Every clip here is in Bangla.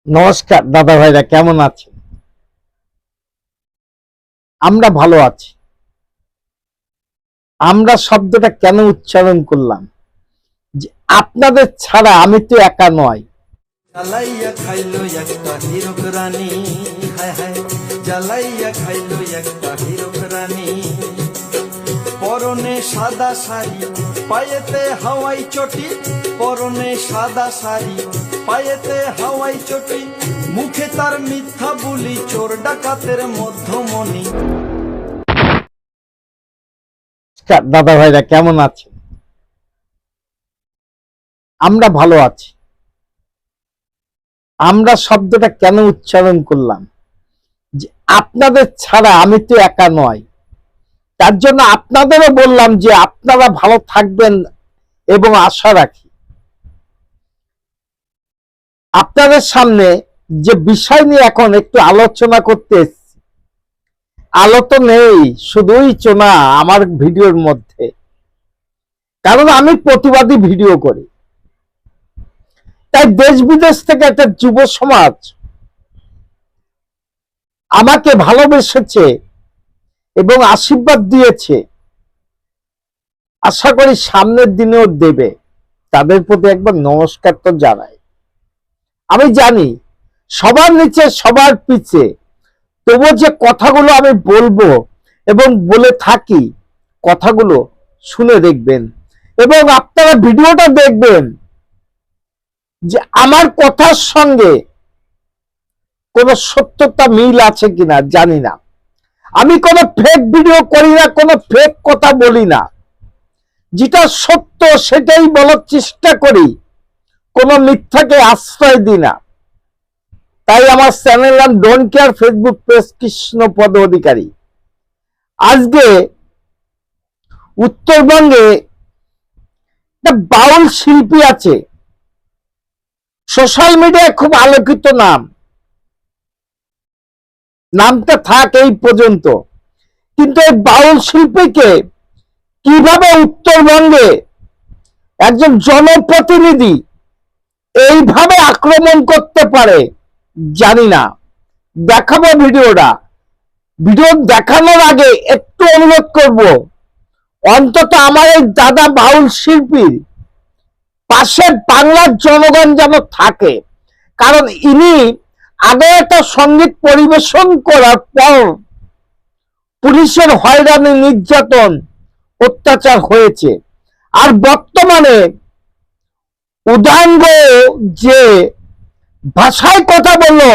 নমস্কার দাদা ভাইরা, কেমন আছেন? আমরা ভালো আছি। আমরা শব্দটা কেন উচ্চারণ করলাম? যে আপনাদের ছাড়া আমি তো একা নয়। জ্বালাইয়া খাইলো একটা হীরক রানী, হায় হায় জ্বালাইয়া খাইলো একটা হীরক রানী। পরনে সাদা শাড়ি, পায়েতে হাওয়াই চটি, পরনে সাদা শাড়ি, পায়েতে হাওয়াই চটি, মুখে তার মিথ্যা বুলি, চোর ডাকাতের মধ্যমণি। দাদা ভাইরা, কেমন আছেন? আমরা ভালো আছি। আমরা শব্দটা কেন উচ্চারণ করলাম? যে আপনাদের ছাড়া আমি তো একা নয়। তার জন্য আপনাদেরও বললাম যে আপনারা ভালো থাকবেন এবং আশা রাখি। আপনাদের সামনে যে বিষয় নিয়ে এখন একটু আলোচনা করতে এসেছি, আলো তো নেই, শুধুই চোনা আমার ভিডিওর মধ্যে, কারণ আমি প্রতিবাদী ভিডিও করি। তাই দেশ বিদেশ থেকে একটা যুব সমাজ আমাকে ভালোবেসেছে এবং আশীর্বাদ দিয়েছে। আশা করি সামনের দিনেও দেবে। তাদের প্রতি একবার নমস্কার তো জানাই। আমি জানি সবার নিচে সবার পিছে, তবু যে কথাগুলো আমি বলবো এবং বলে থাকি, কথাগুলো শুনে দেখবেন এবং আপনারা ভিডিওটা দেখবেন যে আমার কথার সঙ্গে কোনো সত্যতা মিল আছে কিনা জানি না। আমি কোনো ফেক ভিডিও করি না, কোনো ফেক কথা বলি না। যেটা সত্য সেটাই বলার চেষ্টা করি, কোনো মিথ্যাকে আশ্রয় দিই না। তাই আমার চ্যানেল নাম don't care, Facebook page Krishnapada Adhikari. আজকে উত্তরবঙ্গে একটা বাউল শিল্পী আছে, সোশ্যাল মিডিয়ায় খুব আলোকিত নাম, নামটা থাক এই পর্যন্ত। কিন্তু এই বাউল শিল্পীকে কিভাবে উত্তরবঙ্গে একজন জনপ্রতিনিধি এইভাবে আক্রমণ করতে পারে জানি না। দেখাবো ভিডিওটা। ভিডিও দেখানোর আগে একটু অনুরোধ করব, অন্তত আমার এই দাদা বাউল শিল্পীর পাশে বাংলার জনগণ যেন থাকে। কারণ ইনি আগে একটা সঙ্গীত পরিবেশন করার পর পুলিশের হয়রানি, নির্যাতন, অত্যাচার হয়েছে। আর বর্তমানে উদাঙ্গ যে ভাষায় কথা বললো,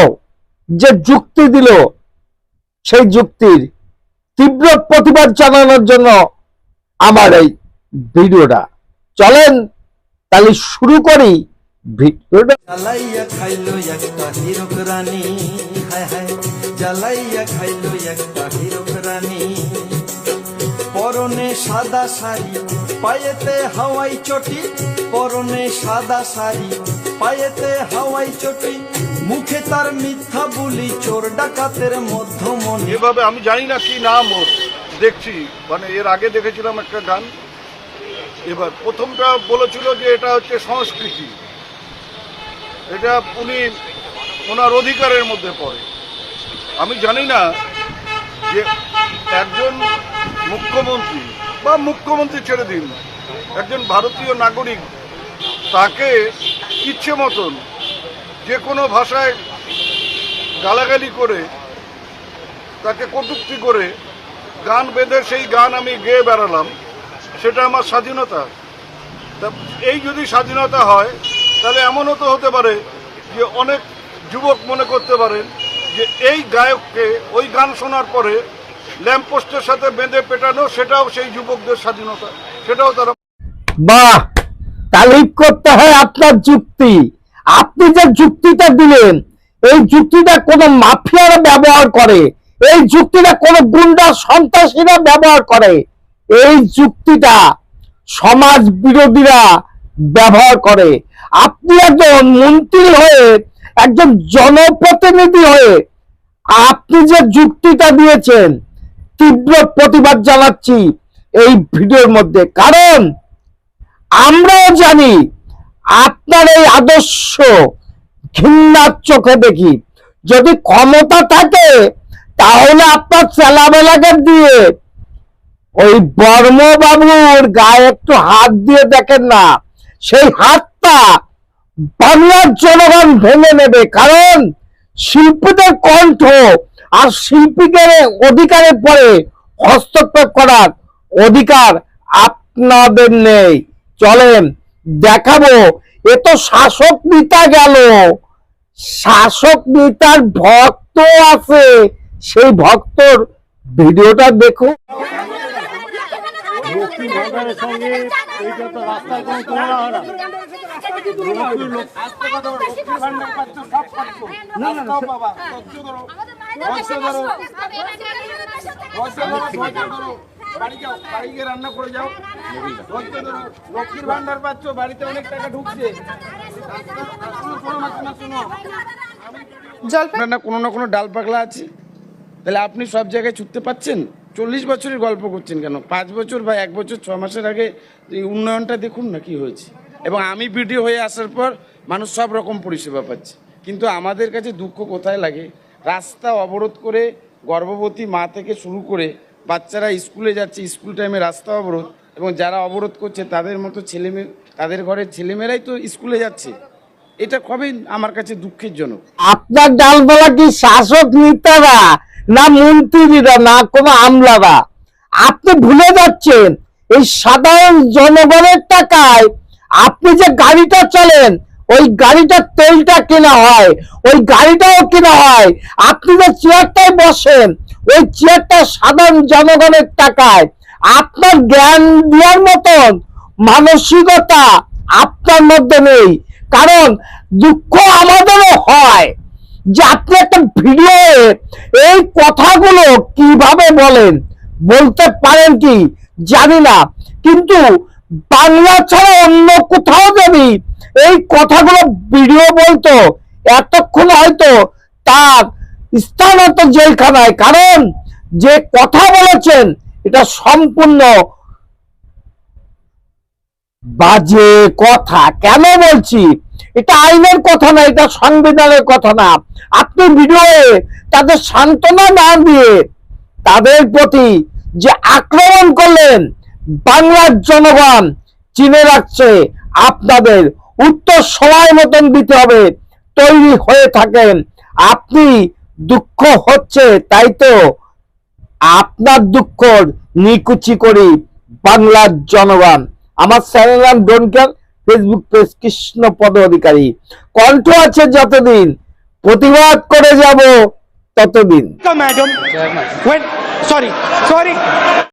যে যুক্তি দিল, সেই যুক্তির তীব্র প্রতিবাদ জানানোর জন্য আমার এই ভিডিওটা। চলেন তাহলে শুরু করি ভিডিওটা। জ্বালাইয়া খাইলো একটা হীরক রানী, হায় হায় জ্বালাইয়া খাইলো একটা হীরক রানী। পরনে সাদা শাড়ি, পায়েতে হাওয়াই চটি, পরনে সাদা শাড়ি, পায়েতে হাওয়াই চটি, মুখে তার মিথ্যা বুলি, চোর ডাকাতের মধ্যমণি। এভাবে আমি জানি না কি নাম ওর, দেখছি মানে এর আগে দেখেছিলাম একটা গান। এবার প্রথমটা বলেছিল যে এটা হচ্ছে সংস্কৃতি, এটা উনি ওনার অধিকারের মধ্যে পড়ে। আমি জানি না যে একজন মুখ্যমন্ত্রী বা মুখ্যমন্ত্রী ছেড়ে দিন, একজন ভারতীয় নাগরিক, তাকে ইচ্ছে মতন যে কোনো ভাষায় গালাগালি করে, তাকে কটূক্তি করে গান বেঁধে সেই গান আমি গেয়ে বেড়ালাম, সেটা আমার স্বাধীনতা। তা এই যদি স্বাধীনতা হয়, তাহলে এমনও তো হতে পারে যে অনেক যুবক মনে করতে পারেন যে এই গায়ককে ওই গান শোনার পরে ল্যাম্পপোস্টের সাথে বেঁধে পেটানো, সেটাও সেই যুবকদের স্বাধীনতা, সেটাও তারা। বাহ, তারিফ করতে হয় আপনার যুক্তি। আপনি যে যুক্তিটা দিলেন, এই যুক্তিটা কোনো মাফিয়ারা ব্যবহার করে, এই যুক্তিটা কোনো গুন্ডা সন্ত্রাসীরা ব্যবহার করে, এই যুক্তিটা সমাজ বিরোধীরা ব্যবহার করে। আপনি একজন মন্ত্রী হয়ে, একজন জনপ্রতিনিধি হয়ে আপনি যে যুক্তিটা দিয়েছেন, তীব্র প্রতিবাদ জানাচ্ছি এই ভিডিওর মধ্যে। কারণ আমরাও জানি আপনার এই আদর্শ ঘৃণার চোখে দেখি। যদি ক্ষমতা থাকে তাহলে আপনার চেলাবেলাকে দিয়ে ওই বর্মবাবুর গায়ে একটু হাত দিয়ে দেখেন না, সেই হাতটা বাংলার জনগণ ভেঙে নেবে। কারণ শিল্পীদের কণ্ঠ আর শিল্পীদের অধিকারের পরে হস্তক্ষেপ করার অধিকার আপনাদের নেই। চলেন দেখাবো। এ তো শাসক নেতা গেল, শাসক নেতার ভক্ত আছে, সেই ভক্তর ভিডিওটা দেখুন। লক্ষ্মী ভান্ডারের সঙ্গে এইটা তো রাস্তায় কোনো তুলনা হয় না। রান্না করে যাও, লক্ষ্মীর ভান্ডার পাচ্ছ, বাড়িতে অনেক টাকা ঢুকছে। না কোনো না কোনো ডাল পাগলা আছে, তাহলে আপনি সব জায়গায় ছুটতে পাচ্ছেন। 40 বছরের গল্প করছেন কেন? 5 বছর বা 1 বছর 6 মাসের আগে এই উন্নয়নটা দেখুন না কি হয়েছে। এবং আমি ভিডিও হয়ে আসার পর মানুষ সব রকম পরিষেবা পাচ্ছে। কিন্তু আমাদের কাছে দুঃখ কোথায় লাগে, রাস্তা অবরোধ করে গর্ভবতী মা থেকে শুরু করে বাচ্চারা স্কুলে যাচ্ছে, স্কুল টাইমে রাস্তা অবরোধ, এবং যারা অবরোধ করছে তাদের মতো ছেলেমেয়ে, তাদের ঘরের ছেলেমেয়েরাই তো স্কুলে যাচ্ছে। এটা কবে আমার কাছে দুঃখের জনক। আপনার ডালপালা কি শাসক নেতারা, না মন্ত্রীরা, না কোনো আমলারা? আপনি ভুলে যাচ্ছেন এই সাধারণ জনগণের টাকায় আপনি যে গাড়িটা চলেন, ওই গাড়িটার তেলটা কেনা হয়, ওই গাড়িটাও কেনা হয়। আপনি যে চেয়ারটায় বসেন, ওই চেয়ারটা সাধারণ জনগণের টাকায়। আপনার জ্ঞান দেওয়ার মতন মানসিকতা আপনার মধ্যে নেই। কারণ দুঃখ আমাদেরও হয় যে আপনি একটা ভিডিও এই কথাগুলো কিভাবে বলেন, বলতে পারেন কি জানি না, কিন্তু বাংলা ছাড়া অন্য কোথাও যদি এই কথাগুলো ভিডিও বলতো এতক্ষণ হয়তো তার স্থান হতো জেলখানায়। কারণ যে কথা বলেছেন এটা সম্পূর্ণ বাজে কথা। কেন বলছি? এটা আইনের কথা না, এটা সংবিধানের কথা না। আপনি ভিডিওয়ে তাদের সান্ত্বনা না দিয়ে তাদের প্রতি যে আক্রমণ করলেন, বাংলার জনগণ চিনে রাখছে। আপনাদের উত্তর সময় মতন দিতে হবে, তৈরি হয়ে থাকেন। আপনি দুঃখ হচ্ছে তাই তো আপনার দুঃখ নিকুচি করি বাংলার জনগণ। আমার চ্যানেল নাম don't care, Facebook page Krishnapada Adhikari. কণ্ঠ আছে যতদিন, প্রতিবাদ করে যাব ততদিন। Madam, when sorry.